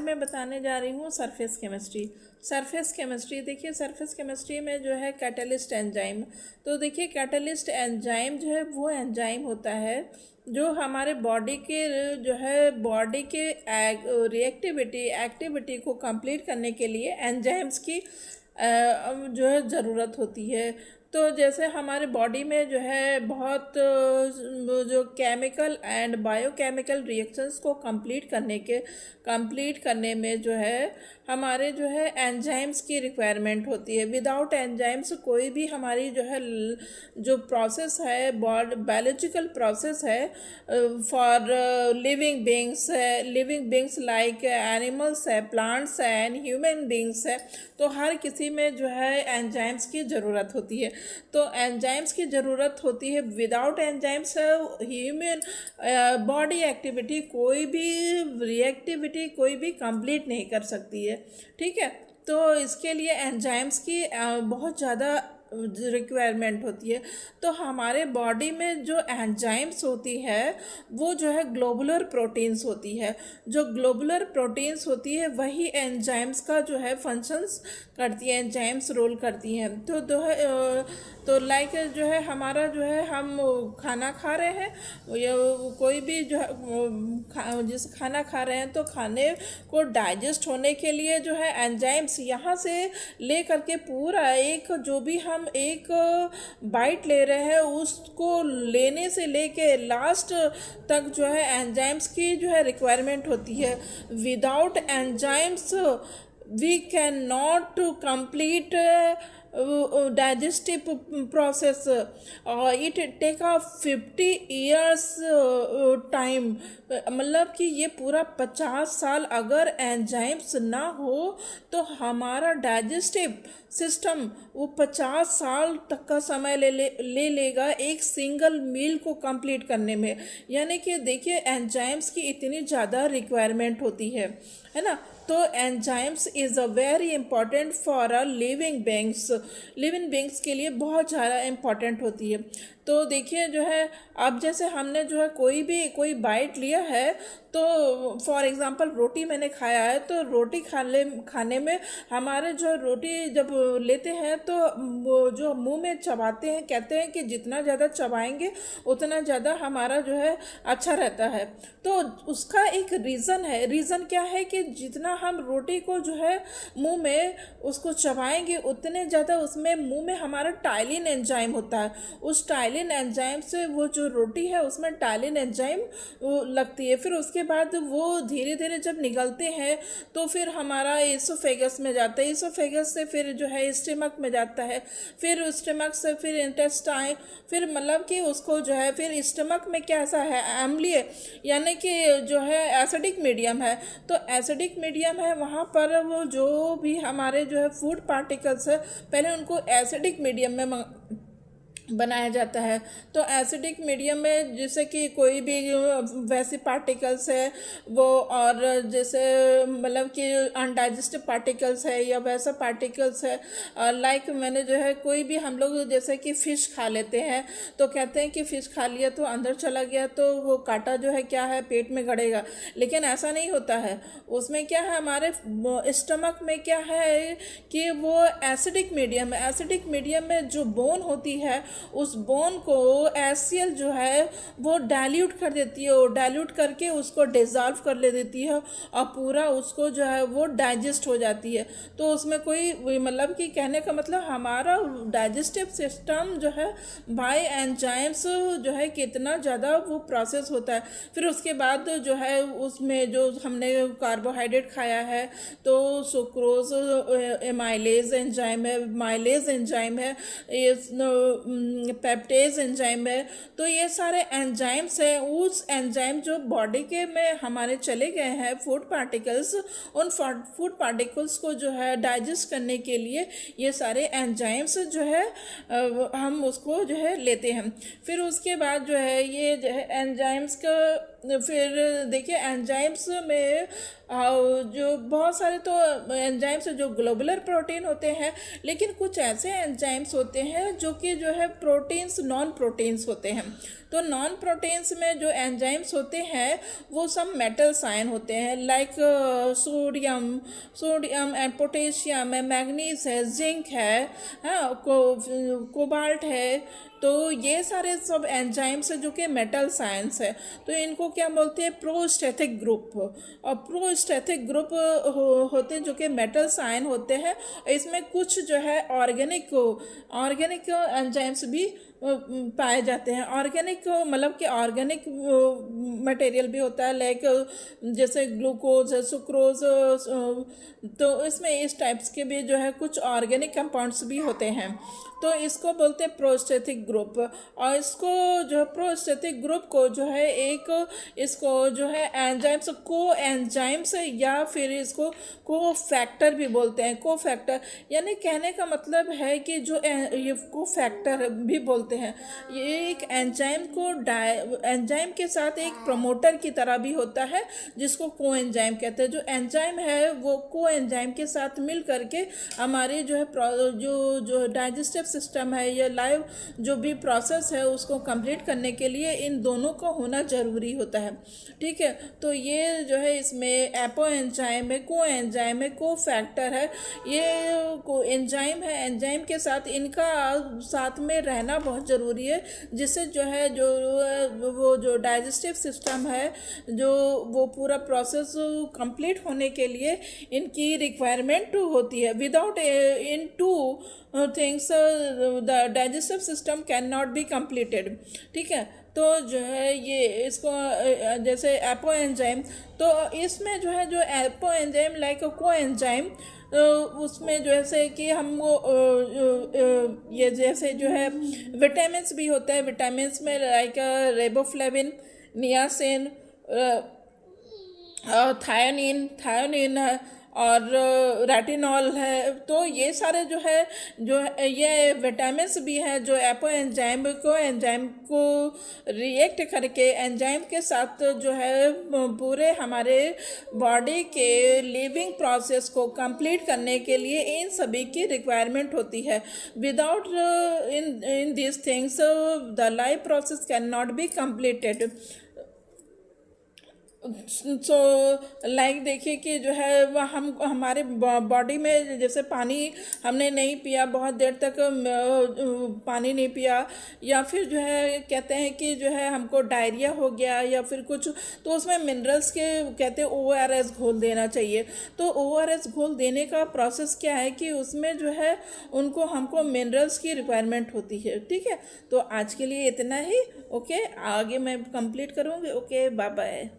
मैं बताने जा रही हूँ सरफेस केमिस्ट्री। सरफेस केमिस्ट्री देखिए, सरफेस केमिस्ट्री में जो है कैटलिस्ट एंजाइम। तो देखिए कैटलिस्ट एंजाइम जो है वो एंजाइम होता है जो हमारे बॉडी के जो है बॉडी के रिएक्टिविटी एक्टिविटी को कंप्लीट करने के लिए एंजाइम्स की जो है ज़रूरत होती है। तो जैसे हमारे बॉडी में जो है बहुत जो केमिकल एंड बायोकेमिकल रिएक्शंस को कंप्लीट करने में जो है हमारे जो है एंजाइम्स की रिक्वायरमेंट होती है। विदाउट एंजाइम्स कोई भी हमारी जो है जो प्रोसेस है बायोलॉजिकल प्रोसेस है for living beings like animals है, प्लांट्स है एंड ह्यूमन बींग्स है, तो हर किसी में जो है एंजाइम्स की ज़रूरत होती है। तो एंजाइम्स की ज़रूरत होती है। Without enzymes human body activity कोई भी रिएक्टिविटी कोई भी कंप्लीट नहीं कर सकती है। ठीक है, तो इसके लिए एंजाइम्स की बहुत ज़्यादा रिक्वायरमेंट होती है। तो हमारे बॉडी में जो एंजाइम्स होती है वो जो है ग्लोबुलर प्रोटीन्स होती है। जो ग्लोबुलर प्रोटीन्स होती है वही एंजाइम्स का जो है फंक्शंस करती है, एंजाइम्स रोल करती हैं। तो लाइक जो है हमारा जो है हम खाना खा रहे हैं या कोई भी जो है जैसे खाना खा रहे हैं तो खाने को डाइजेस्ट होने के लिए जो है एंजाइम्स यहाँ से ले करके पूरा एक जो भी हम एक बाइट ले रहे हैं उसको लेने से लेके लास्ट तक जो है एंजाइम्स की जो है रिक्वायरमेंट होती है। Without enzymes we can not complete digestive process. It take a 50 years time, मतलब कि ये पूरा 50 साल अगर एंजाइम्स ना हो तो हमारा डाइजेस्टिव सिस्टम वो 50 साल तक का समय ले लेगा एक सिंगल मील को कंप्लीट करने में। यानी कि देखिए एंजाइम्स की इतनी ज़्यादा रिक्वायरमेंट होती है ना। तो enzymes is a very important for a living beings के लिए बहुत ज़्यादा इम्पॉर्टेंट होती है। तो देखिए जो है अब जैसे हमने जो है कोई बाइट लिया है तो फॉर एग्जांपल रोटी मैंने खाया है तो रोटी खाने में हमारे जो रोटी जब लेते हैं तो वो जो मुंह में चबाते हैं, कहते हैं कि जितना ज़्यादा चबाएंगे उतना ज़्यादा हमारा जो है अच्छा रहता है। तो उसका एक रीज़न है। रीज़न क्या है कि जितना हम रोटी को जो है मुंह में उसको चबाएंगे उतने ज़्यादा उसमें मुंह में हमारा टाइलिन एंजाइम होता है। उस टाइलिन एंजाइम से वो जो रोटी है उसमें टाइलिन एंजाइम लगती है। फिर उसके बाद वो धीरे धीरे जब निकलते हैं तो फिर हमारा इसोफेगस में जाता है, इसोफेगस से फिर जो है स्टमक में जाता है, फिर स्टमक से फिर इंटेस्टाइन, फिर मतलब कि उसको जो है फिर स्टमक में कैसा है अम्लीय यानी कि जो है एसिडिक मीडियम है। तो एसिडिक मीडियम है वहाँ पर वो जो भी हमारे जो है फूड पार्टिकल्स है पहले उनको एसिडिक मीडियम में बनाया जाता है। तो एसिडिक मीडियम में जैसे कि कोई भी वैसे पार्टिकल्स है वो और जैसे मतलब कि अनडाइजेस्टिव पार्टिकल्स है या वैसा पार्टिकल्स है लाइक मैंने जो है कोई भी हम लोग जैसे कि फ़िश खा लेते हैं तो कहते हैं कि फ़िश खा लिया तो अंदर चला गया तो वो कांटा जो है क्या है पेट में गड़ेगा, लेकिन ऐसा नहीं होता है। उसमें क्या है हमारे स्टमक में क्या है कि वो एसिडिक मीडियम है। एसिडिक मीडियम में जो बोन होती है उस बोन को HCl जो है वो डाइल्यूट कर देती है, और डाइल्यूट करके उसको डिज़ोल्व कर ले देती है और पूरा उसको जो है वो डाइजेस्ट हो जाती है। तो उसमें कोई मतलब कि कहने का मतलब हमारा डाइजेस्टिव सिस्टम जो है बाय एंजाइम्स जो है कितना ज़्यादा वो प्रोसेस होता है। फिर उसके बाद जो है उसमें जो हमने कार्बोहाइड्रेट खाया है तो सुक्रोज एमाइलेज एंजाइम है, माइलेज एंजाइम है, पेप्टेज एंजाइम है। तो ये सारे एंजाइम्स हैं। उस एंजाइम जो बॉडी के में हमारे चले गए हैं फूड पार्टिकल्स, उन फूड पार्टिकल्स को जो है डाइजेस्ट करने के लिए ये सारे एंजाइम्स जो है हम उसको जो है लेते हैं। फिर उसके बाद जो है ये जो है एंजाइम्स का फिर देखिए एंजाइम्स में जो बहुत सारे तो एंजाइम्स जो ग्लोबुलर प्रोटीन होते हैं, लेकिन कुछ ऐसे एंजाइम्स होते हैं जो कि जो है प्रोटीन्स नॉन प्रोटीन्स होते हैं। तो नॉन प्रोटीन्स में जो एंजाइम्स होते हैं वो सब मेटल्स आयन होते हैं, लाइक सोडियम एंड पोटेशियम है, मैग्नीज है, जिंक है, हाँ, कोबाल्ट है। तो ये सारे सब एंजाइम्स है जो कि मेटल आयंस है। तो इनको क्या बोलते हैं, प्रोस्टैथिक ग्रुप। और प्रोस्टैथिक ग्रुप होते हैं जो कि मेटल आयन होते हैं। इसमें कुछ जो है ऑर्गेनिक एंजाइम्स भी पाए जाते हैं। ऑर्गेनिक मतलब कि ऑर्गेनिक मटेरियल भी होता है, लाइक जैसे ग्लूकोज है, सुक्रोज, तो इसमें इस टाइप्स के भी जो है कुछ ऑर्गेनिक कंपाउंड्स भी होते हैं। तो इसको बोलते हैं प्रोस्टैथिक ग्रुप। और इसको जो प्रोस्टैथिक ग्रुप को जो है इसको जो है एंजाइम्स को एंजाइम्स या फिर इसको को फैक्टर भी बोलते हैं। को फैक्टर यानी कहने का मतलब है कि जो ये को फैक्टर भी बोलते हैं, ये एक एंजाइम के साथ एक प्रमोटर की तरह भी होता है, जिसको को एंजाइम कहते हैं। जो एंजाइम है वो को एंजाइम के साथ मिल करके हमारे जो है जो डाइजेस्टिव सिस्टम है या लाइव जो भी प्रोसेस है उसको कंप्लीट करने के लिए इन दोनों का होना ज़रूरी होता है। ठीक है, तो ये जो है इसमें एपो एंजाइम है, को एंजाइम है, को फैक्टर है। ये को एंजाइम है, एंजाइम के साथ इनका साथ में रहना बहुत ज़रूरी है, जिससे जो है वो जो डाइजेस्टिव सिस्टम है जो वो पूरा प्रोसेस कंप्लीट होने के लिए इनकी रिक्वायरमेंट होती है। Without in two things the digestive system can not be completed. ठीक है, तो जो है ये इसको जैसे एपो एंजाइम, तो इसमें जो है जो एपो एंजाइम लाइक को एंजाइम, उसमें जैसे कि हम वो ये जैसे जो है विटामिन्स भी होते हैं। विटामिन्स में लाइक रेबोफ्लेविन, नियासिन, थायोनिन है और रेटिनॉल है। तो ये सारे जो है ये विटामिन्स भी हैं जो एपो एंजाइम को रिएक्ट करके एंजाइम के साथ जो है पूरे हमारे बॉडी के लिविंग प्रोसेस को कंप्लीट करने के लिए इन सभी की रिक्वायरमेंट होती है। Without in this things the life process can not be completed. So like देखिए कि जो है वह हमारे बॉडी में जैसे पानी हमने नहीं पिया, बहुत देर तक पानी नहीं पिया, या फिर जो है कहते हैं कि जो है हमको डायरिया हो गया या फिर कुछ, तो उसमें मिनरल्स के कहते हैं ORS घोल देना चाहिए। तो ORS घोल देने का प्रोसेस क्या है कि उसमें जो है हमको मिनरल्स की रिक्वायरमेंट होती है। ठीक है, तो आज के लिए इतना ही। ओके, आगे मैं कंप्लीट करूँगी। Okay, bye bye.